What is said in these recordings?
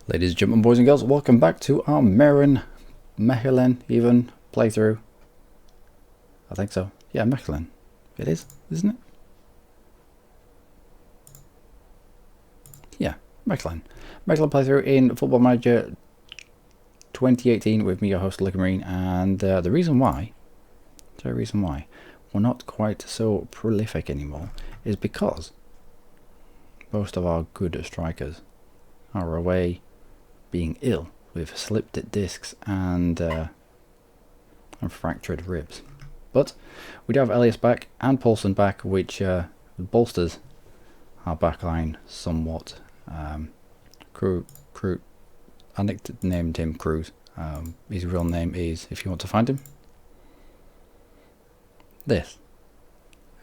Ladies and gentlemen, boys and girls, welcome back to our Mechelen even playthrough. I think so. Yeah, Mechelen. It is, isn't it? Yeah, Mechelen. Mechelen playthrough in Football Manager 2018 with me, your host Luckymarine, and the reason why we're not quite so prolific anymore is because most of our good strikers are away being ill with slipped discs and fractured ribs. But we do have Elias back and Paulson back, which bolsters our backline somewhat. I nicknamed him Cruz. His real name is, if you want to find him, this.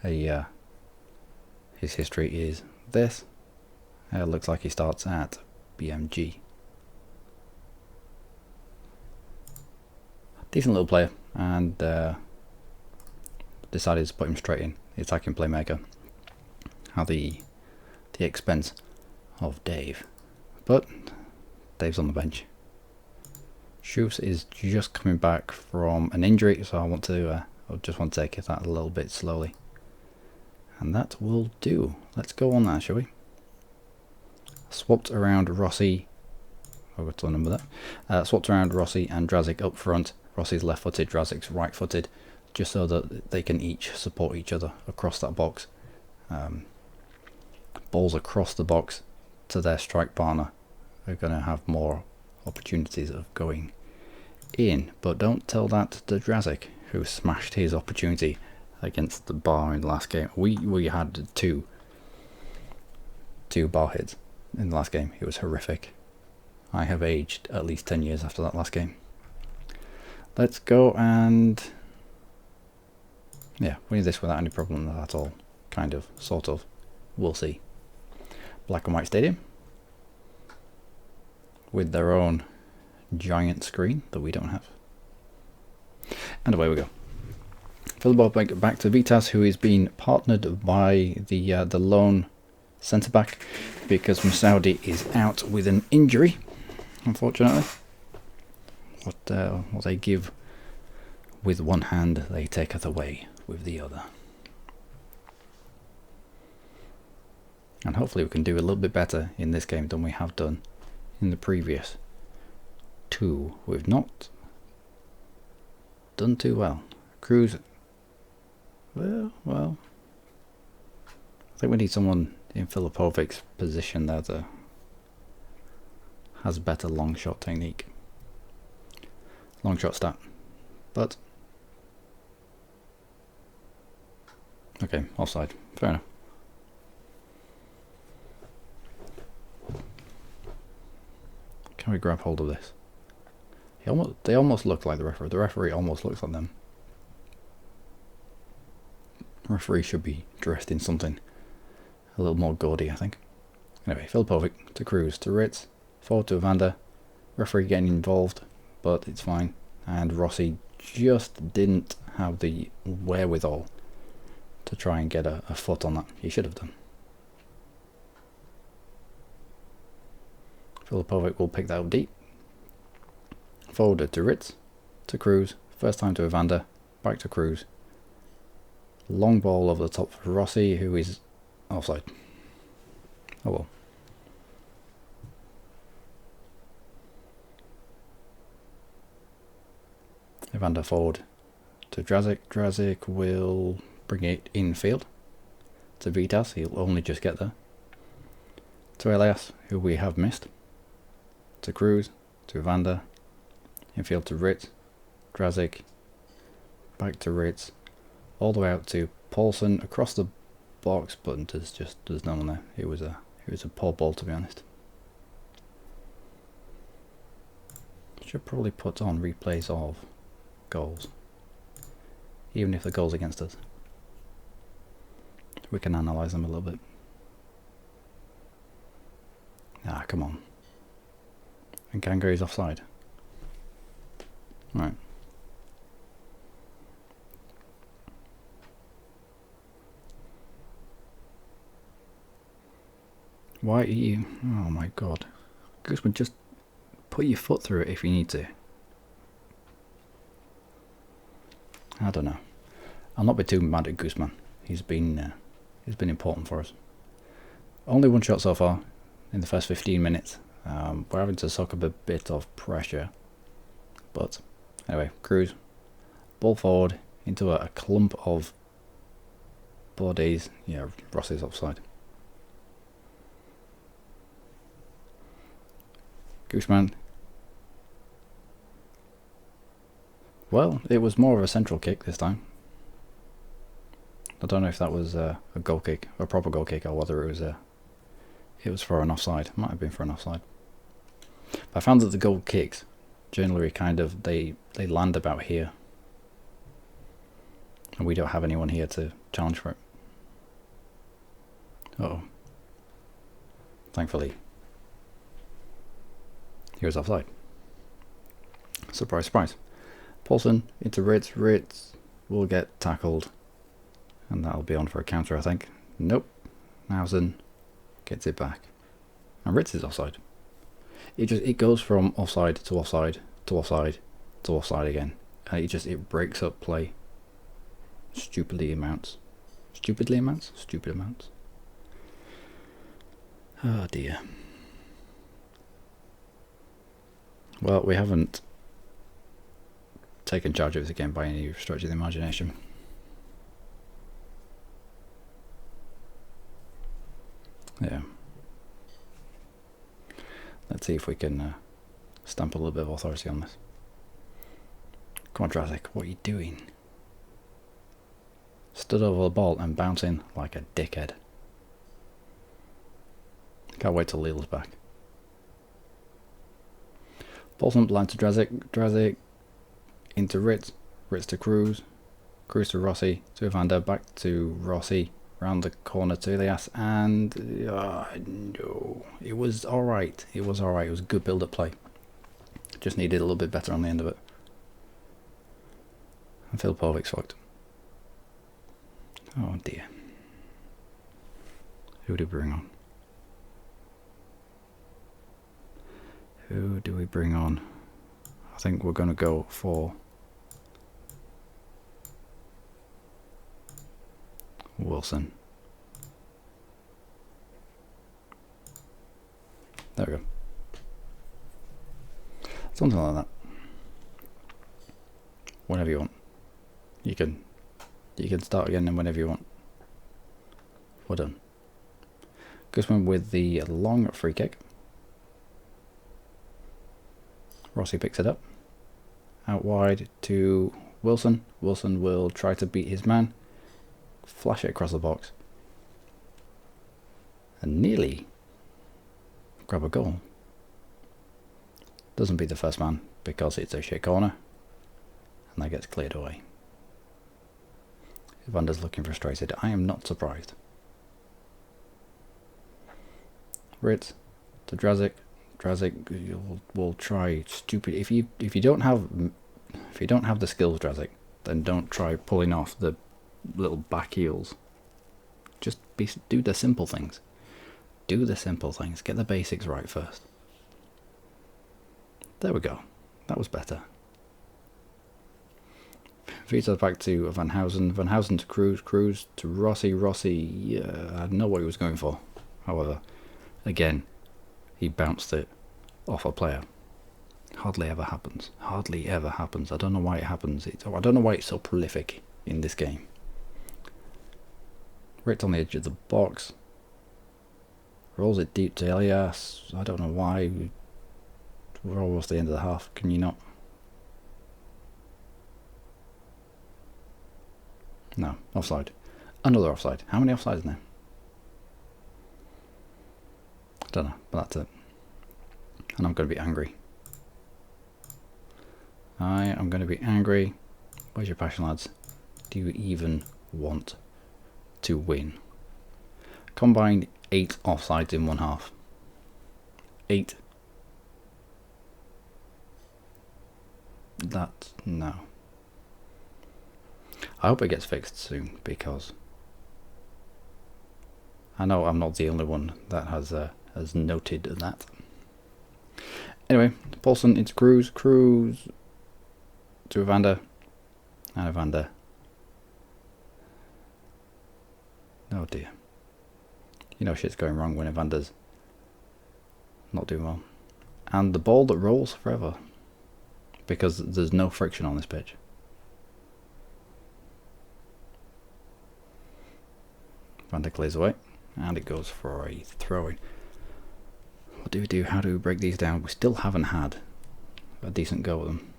His history is this. It looks like he starts at BMG. Decent little player, and decided to put him straight in, the attacking playmaker, at the expense of Dave. But Dave's on the bench. Schultz is just coming back from an injury, so I just want to take that a little bit slowly, and that will do. Let's go on that, shall we? Swapped around Rossi. I've got to number that. Swapped around Rossi and Drazic up front. Rossi's left-footed, Drazic's right-footed, just so that they can each support each other across that box. Balls across the box to their strike partner are going to have more opportunities of going in. But don't tell that to Drazic, who smashed his opportunity against the bar in the last game. We had two bar hits in the last game. It was horrific. I have aged at least 10 years after that last game. Let's go and yeah, win this without any problem at all. Kind of, sort of. We'll see. Black and white stadium with their own giant screen that we don't have. And away we go. Fill the ball back to Vitas, who is being partnered by the lone centre back because Moussaoudi is out with an injury, unfortunately. What they give with one hand, they taketh away with the other. And hopefully we can do a little bit better in this game than we have done in the previous two. We've not done too well. Cruz, well, I think we need someone in Filipovic's position there that has better long shot technique. Long shot stat. But okay, offside. Fair enough. Can we grab hold of this? They almost look like the referee. The referee almost looks like them. The referee should be dressed in something a little more gaudy, I think. Anyway, Filipovic to Cruz to Ritz, forward to Evander. Referee getting involved, but it's fine. And Rossi just didn't have the wherewithal to try and get a foot on that. He should have done. Filipovic will pick that up deep. Forward to Ritz, to Cruz, first time to Evander, back to Cruz. Long ball over the top for Rossi, who is offside. Oh well. Evander forward to Drazic. Drazic will bring it infield to Vitas. He'll only just get there. To Elias, who we have missed. To Cruz, to Evander. Infield to Ritz. Drazic. Back to Ritz. All the way out to Paulson across the box, but there's no one there. It was a poor ball, to be honest. Should probably put on replays of goals, even if the goal's against us. We can analyse them a little bit. Ah, come on. And Kanga is offside. Right. Why are you? Oh my god. Guzman, just put your foot through it if you need to. I don't know. I'll not be too mad at Gooseman. He's been important for us. Only one shot so far in the first 15 minutes. We're having to soak up a bit of pressure. But anyway, cruise. Ball forward into a clump of bodies. Yeah, Rossi's offside. Gooseman. Well, it was more of a central kick this time. I don't know if that was a goal kick, a proper goal kick, or whether it was for an offside. Might have been for an offside. But I found that the goal kicks generally kind of they land about here, and we don't have anyone here to challenge for it. Uh-oh. Thankfully, he was offside. Surprise, surprise. Paulson into Ritz. Ritz will get tackled. And that'll be on for a counter, I think. Nope. Mausen gets it back. And Ritz is offside. It goes from offside to offside to offside to offside again. And it breaks up play. Stupid amounts. Oh dear. Well, we haven't taken charge of this again by any stretch of the imagination. Yeah. Let's see if we can stamp a little bit of authority on this. Come on, Drazik, what are you doing? Stood over the ball and bouncing like a dickhead. Can't wait till Leel's back. Paulson blind to Drazik. Drazik into Ritz. Ritz to Cruz. Cruz to Rossi. To Evander. Back to Rossi. Round the corner to Elias, and no, it was alright. It was alright. It was a good build-up play. Just needed a little bit better on the end of it. And Filipovic's fucked. Oh dear. Who do we bring on? Who do we bring on? I think we're going to go for Wilson. There we go. Something like that. Whenever you want. You can start again and whenever you want. We're done. Guzman with the long free kick. Rossi picks it up. Out wide to Wilson. Wilson will try to beat his man. Flash it across the box. And nearly grab a goal. Doesn't beat the first man because it's a shit corner. And that gets cleared away. Evander's looking frustrated. I am not surprised. Ritz to Drazik. Drazik will try stupid. If you don't have the skills, Drazik, then don't try pulling off the little back heels. Just do the simple things. Do the simple things. Get the basics right first. There we go. That was better. Vito's back to Van Housen. Van Housen to Cruz. Cruz to Rossi. Rossi, I don't know what he was going for. However, again, he bounced it off a player. Hardly ever happens. Hardly ever happens. I don't know why it happens. I don't know why it's so prolific in this game. Right on the edge of the box. Rolls it deep to Elias. I don't know why. We're almost the end of the half. Can you not? No. Offside. Another offside. How many offsides now? I don't know, but that's it. And I'm going to be angry. I am going to be angry. Where's your passion, lads? Do you even want to win? Combined 8 offsides in one half. 8. No. I hope it gets fixed soon, because I know I'm not the only one that has noted that. Anyway, Paulson into Cruz. Cruz to Evander. And Evander. Oh dear. You know shit's going wrong when Evander's not doing well. And the ball that rolls forever. Because there's no friction on this pitch. Evander clears away. And it goes for a throw-in. What do we do? How do we break these down? We still haven't had a decent go at them.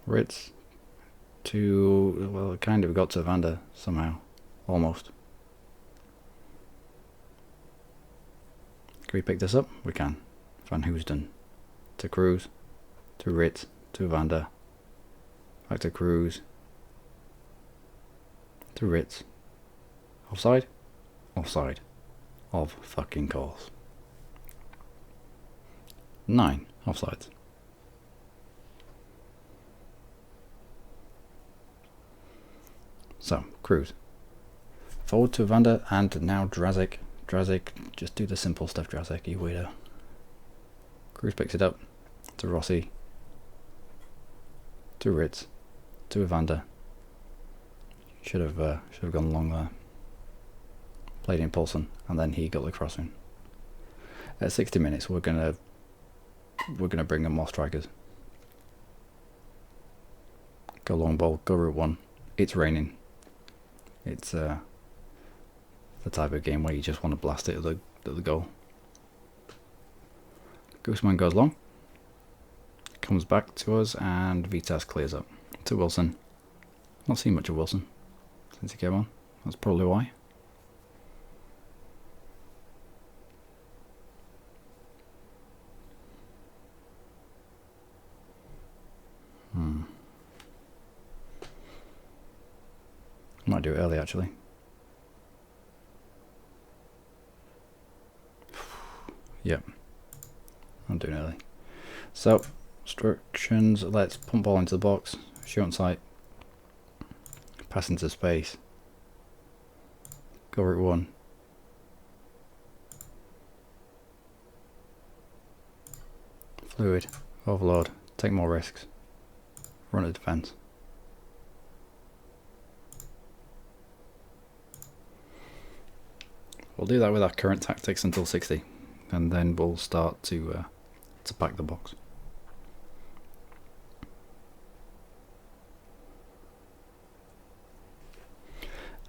Ritz to, well, it kind of got to Evander somehow. Almost. Can we pick this up? We can. Van Hoosden to Cruz, to Ritz, to Evander, back to Cruz, to Ritz. Offside? Offside. Of fucking course. 9 offsides. So, Cruz. Forward to Evander and now Drazic. Drazic, just do the simple stuff, Drazic, you weirdo. Cruz picks it up to Rossi, to Ritz, to Evander. Should have gone long there. Played in Paulson, and then he got the crossing. At 60 minutes, we're gonna bring in more strikers. Go long ball, go route 1. It's raining. It's the type of game where you just want to blast it at the goal. Gooseman goes long, comes back to us, and Vitas clears up to Wilson. Not seen much of Wilson since he came on. That's probably why. Might do it early actually. Yep, I'm doing early. So, instructions, let's pump ball into the box, shoot on sight, pass into space, go route 1. Fluid, overload, take more risks, run a defence. We'll do that with our current tactics until 60, and then we'll start to pack the box.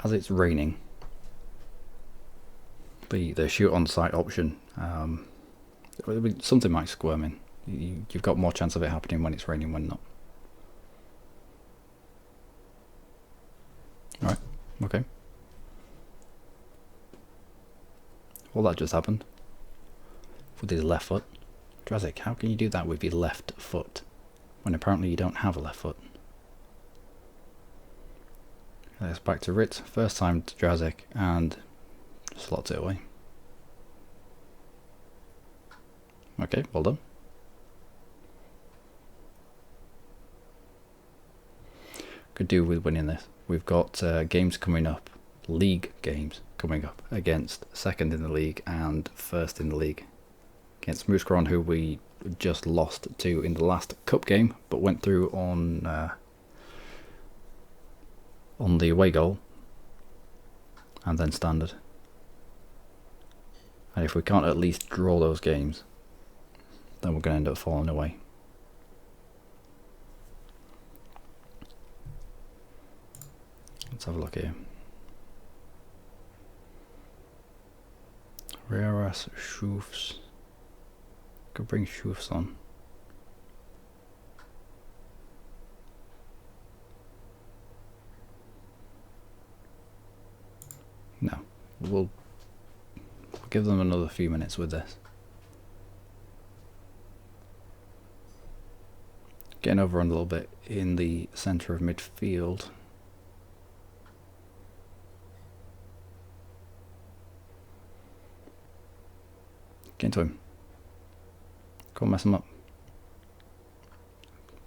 As it's raining, the shoot on sight option, something might squirm in. You've got more chance of it happening when it's raining when not. Alright, okay. Well, that just happened. With his left foot. Drazic, how can you do that with your left foot? When apparently you don't have a left foot. Let's back to Ritz. First time to Drazic and slots it away. Okay, well done. Could do with winning this. We've got games coming up. League games coming up against second in the league and first in the league against Mouscron, who we just lost to in the last cup game but went through on the away goal and then standard. And if we can't at least draw those games, then we're going to end up falling away. Let's have a look here. Raras, Shoofs. Could bring Shoofs on. No, we'll give them another few minutes with this. Getting over on a little bit in the centre of midfield. Get into him. Go and mess him up.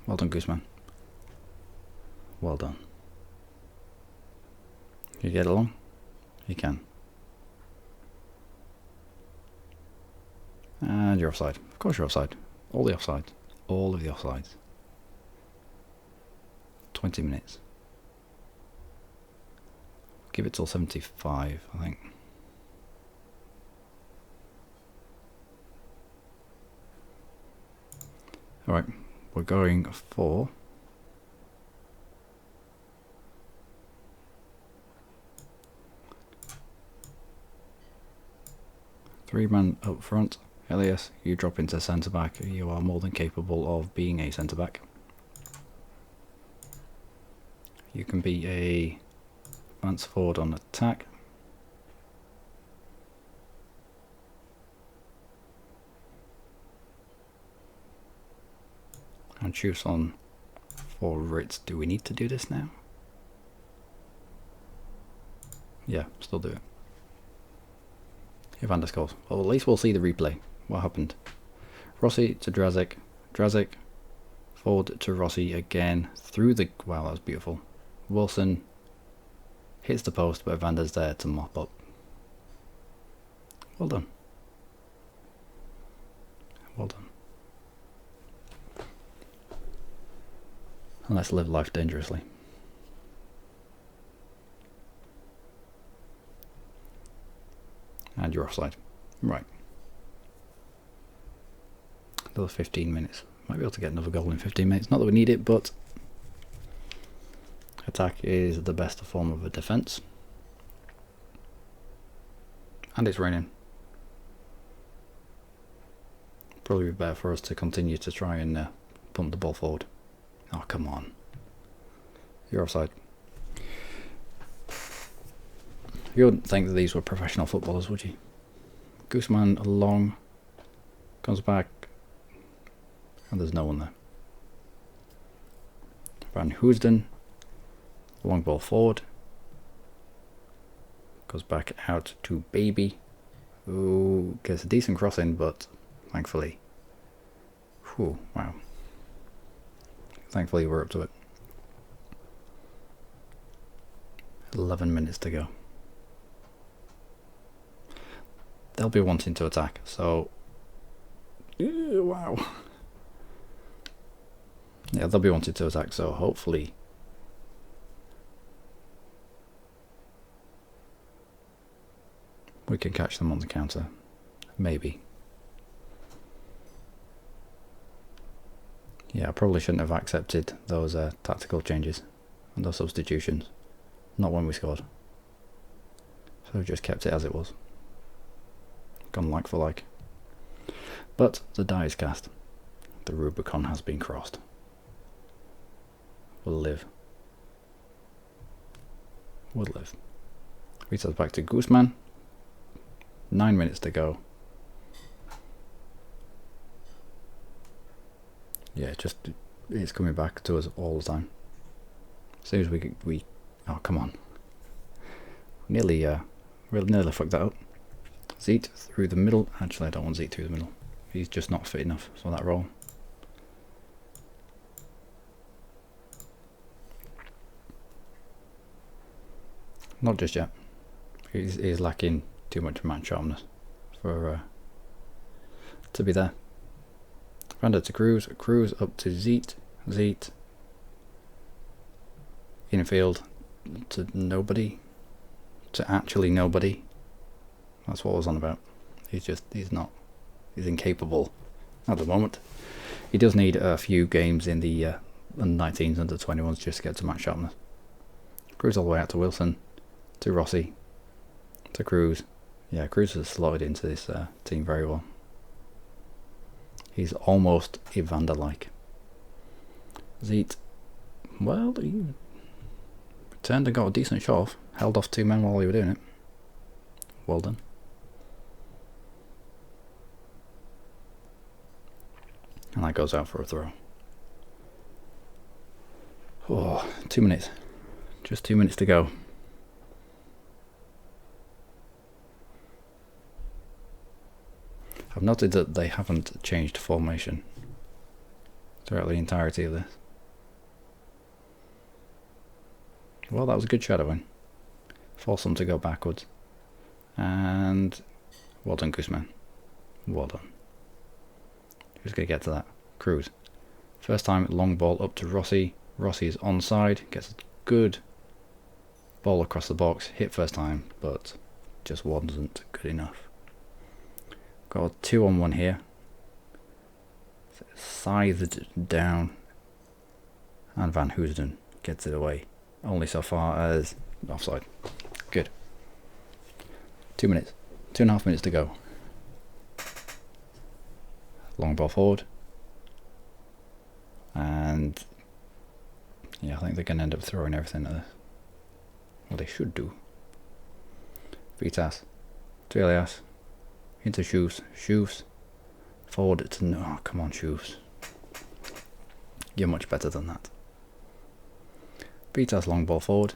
Well done, Gooseman. Well done. You get along? You can. And you're offside. Of course you're offside. All the offsides. All of the offsides. 20 minutes. Give it till 75, I think. Alright, we're going for... three-man up front. Elias, you drop into centre-back. You are more than capable of being a centre-back. You can be a advance forward on attack. And choose on for Ritz. Do we need to do this now? Yeah, still do it. Evander scores. Well, at least we'll see the replay. What happened? Rossi to Drazic. Drazic forward to Rossi again. Through the... Wow, that was beautiful. Wilson hits the post, but Evander's there to mop up. Well done. Well done. And let's live life dangerously. And you're offside. Right. Another 15 minutes. Might be able to get another goal in 15 minutes. Not that we need it, but attack is the best form of a defence. And it's raining. Probably be better for us to continue to try and pump the ball forward. Oh, come on. You're offside. You wouldn't think that these were professional footballers, would you? Guzman along, comes back, and there's no one there. Van Hoosden, long ball forward, goes back out to Baby, who gets a decent cross in, but thankfully, whew, wow. Thankfully we're up to it. 11 minutes to go. They'll be wanting to attack, so... wow. Yeah, they'll be wanting to attack, so hopefully... we can catch them on the counter. Maybe. Yeah, I probably shouldn't have accepted those tactical changes and those substitutions. Not when we scored. So just kept it as it was. Gone like for like. But the die is cast. The Rubicon has been crossed. We'll live. We'll live. Resets back to Guzman. 9 minutes to go. Yeah, it's coming back to us all the time. As soon as we oh, come on. Nearly fucked that up. Zeet through the middle. Actually, I don't want Zeet through the middle. He's just not fit enough for that role. Not just yet. He's lacking too much match sharpness for to be there. Randa to Cruz. Cruz up to Zeet. Zeet. Infield to nobody. To actually nobody. That's what I was on about. He's incapable at the moment. He does need a few games in the under 19s, under 21s just to get to match sharpness. Cruz all the way out to Wilson. To Rossi. To Cruz. Yeah, Cruz has slotted into this team very well. He's almost Evander-like. Zeet, well, he turned and got a decent shot off. Held off two men while he were doing it. Well done. And that goes out for a throw. Oh, 2 minutes. Just 2 minutes to go. I've noted that they haven't changed formation throughout the entirety of this. Well, that was a good shadowing. Force them to go backwards. And well done, Guzman. Well done. Who's going to get to that? Cruz. First time, long ball up to Rossi. Rossi's onside. Gets a good ball across the box. Hit first time, but just wasn't good enough. Got a 2-on-1 here. Scythed down. And Van Hoosden gets it away. Only so far as offside. Good. 2 minutes. 2.5 minutes to go. Long ball forward. And yeah, I think they're going to end up throwing everything at this. Well, they should do. Vitas. To Elias. Into Shoes. Shoes. Forward to... No, oh, come on, Shoes. You're much better than that. Vitas long ball forward.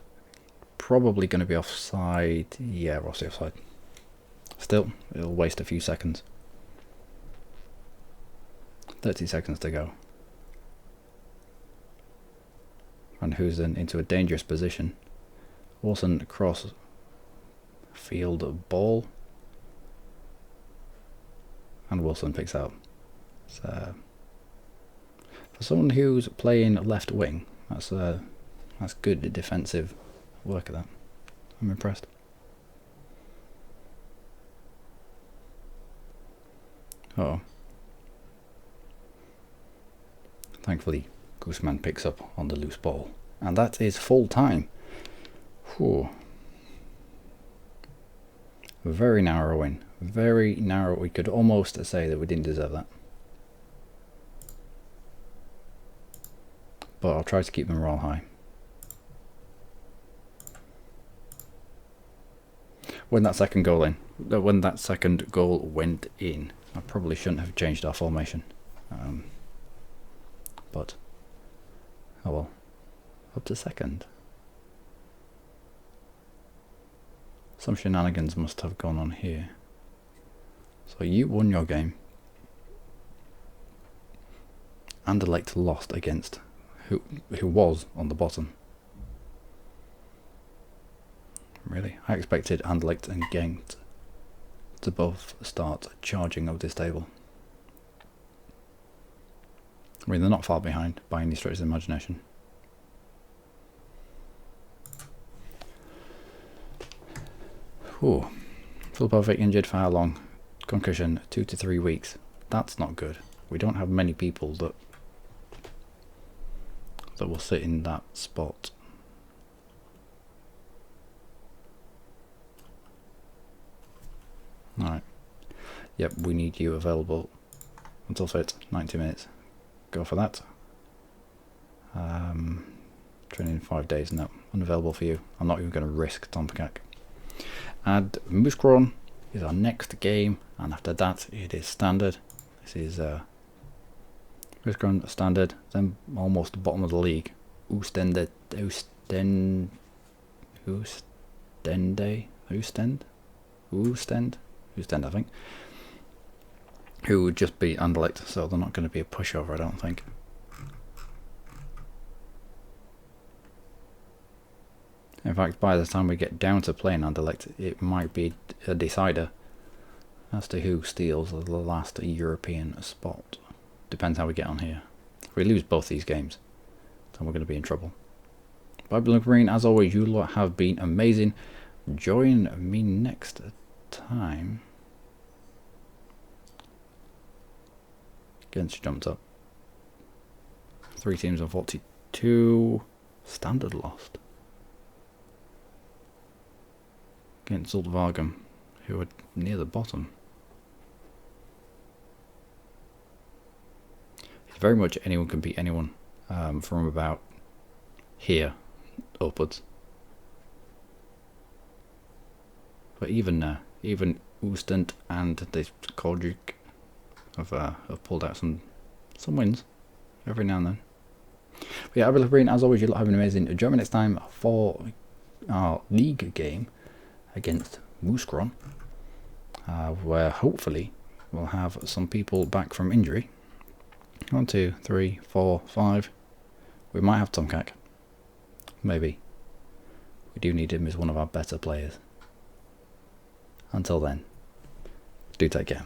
Probably going to be offside. Yeah, Rossi offside. Still, it'll waste a few seconds. 30 seconds to go. Van Hoosden into a dangerous position. Wilson across field ball. And Wilson picks out. So, for someone who's playing left wing, that's good defensive work of that. I'm impressed. Uh-oh. Thankfully, Guzman picks up on the loose ball. And that is full time. Whew. Very narrow win. Very narrow. We could almost say that we didn't deserve that. But I'll try to keep the morale high. When that second goal went in, I probably shouldn't have changed our formation. But, oh well, up to second. Some shenanigans must have gone on here. So you won your game. Anderlecht lost against who was on the bottom. Really? I expected Anderlecht and Genk to both start charging up this table. I mean, they're not far behind by any stretch of the imagination. Ooh. Filipovic injured for how long? Concussion, 2 to 3 weeks. That's not good. We don't have many people that will sit in that spot. Alright. Yep, we need you available until fit, 90 minutes. Go for that. Training in 5 days, no, unavailable for you. I'm not even going to risk Tom Pikak. And Mechelen is our next game, and after that it is standard. This is Mechelen standard, then almost bottom of the league. Oostende, I think. Who would just be Anderlecht, so they're not going to be a pushover, I don't think. In fact, by the time we get down to playing Anderlecht, it might be a decider as to who steals the last European spot. Depends how we get on here. If we lose both these games, then we're going to be in trouble. But Luckymarine, as always, you lot have been amazing. Join me next time. Against jumped up. 3 teams of 42. Standard lost. Against Zultwagen, who are near the bottom. It's very much anyone can beat anyone from about here upwards. But even Oostend and this Koldruk have pulled out some wins every now and then. But yeah, Luckymarine, as always, you lot have an amazing. Join me next time for our league game against Mechelen, where hopefully we'll have some people back from injury. 1, 2, 3, 4, 5. We might have Tomkak. Maybe. We do need him as one of our better players. Until then, do take care.